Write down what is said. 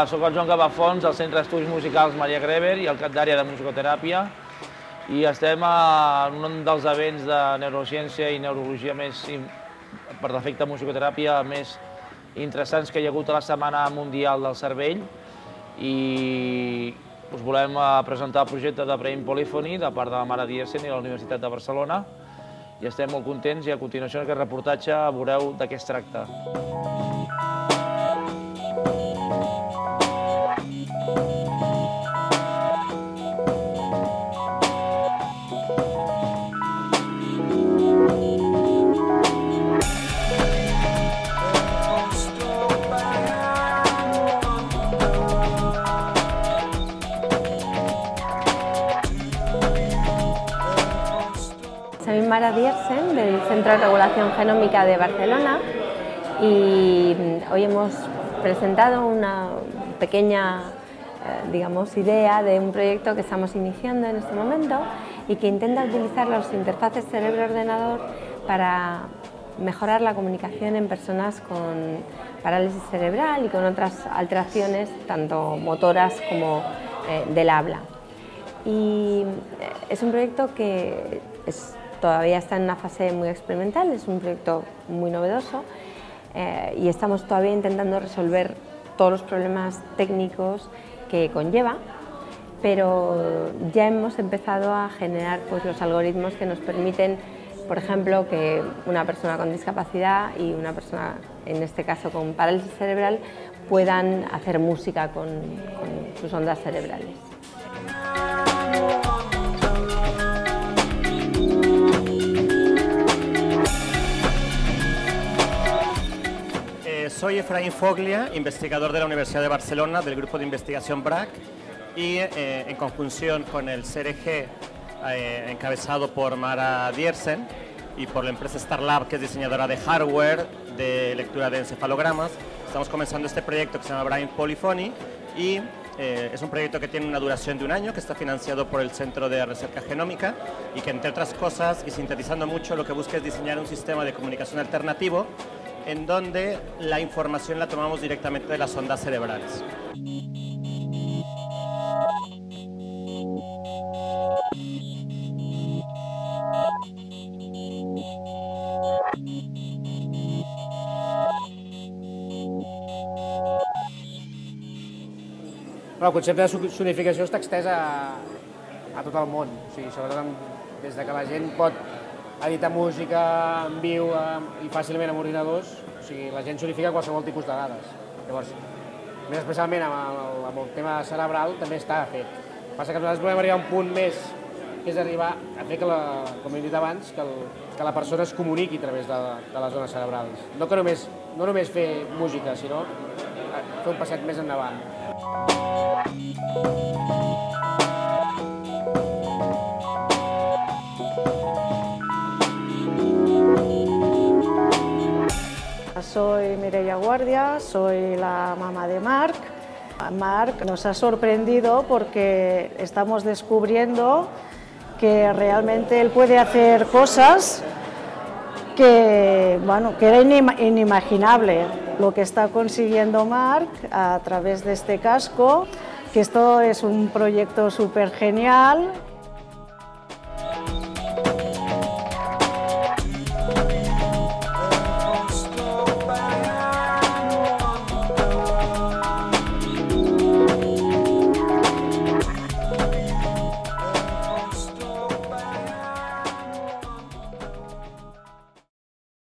soc el Joan Capafonts, del Centre d'Estudis Musicals Maria Greber i el cap d'àrea de musicoteràpia, i estem en un dels events de neurociència i neurologia més, per defecte musicoteràpia, més interessants que hi ha hagut a la Setmana Mundial del Cervell, i us volem presentar el projecte de Brain Polyphony de part de la Mare Diersen i la Universitat de Barcelona, i estem molt contents, i a continuació en aquest reportatge veureu de què es tracta. Soy Mara Diersen, del Centro de Regulación Genómica de Barcelona, y hoy hemos presentado una pequeña idea de un proyecto que estamos iniciando en este momento y que intenta utilizar las interfaces cerebro-ordenador para mejorar la comunicación en personas con parálisis cerebral y con otras alteraciones, tanto motoras como del habla. Y es un proyecto que todavía está en una fase muy experimental, es un proyecto muy novedoso y estamos todavía intentando resolver todos los problemas técnicos que conlleva, pero ya hemos empezado a generar los algoritmos que nos permiten, por ejemplo, que una persona con discapacidad y una persona, en este caso con parálisis cerebral, puedan hacer música con sus ondas cerebrales. Soy Efraín Foglia, investigador de la Universidad de Barcelona del grupo de investigación BRAC, y en conjunción con el CRG, encabezado por Mara Diersen y por la empresa StarLab, que es diseñadora de hardware de lectura de encefalogramas, estamos comenzando este proyecto que se llama Brain Polyphony, y es un proyecto que tiene una duración de un año, que está financiado por el Centro de Recerca Genómica y que, entre otras cosas, y sintetizando mucho, lo que busca es diseñar un sistema de comunicación alternativo en donde la información la tomamos directamente de las ondas cerebrales. El concepte de sonificació està extès a tot el món, o sigui, sobretot des que la gent pot editar música en viu i fàcilment amb ordinadors, o sigui, la gent sonifica qualsevol tipus de dades. Llavors, més especialment amb el tema cerebral, també està fet. Passa que nosaltres volem arribar a un punt més, que és arribar a fer que, com hem dit abans, que la persona es comuniqui a través de les zones cerebrals. No només fer música, sinó fer un passet més endavant. Soy Mireia Guardia, soy la mamá de Marc. Marc nos ha sorprendido porque estamos descubriendo que realmente él puede hacer cosas que era inimaginable lo que está consiguiendo Marc a través de este casco, que esto es un proyecto súper genial.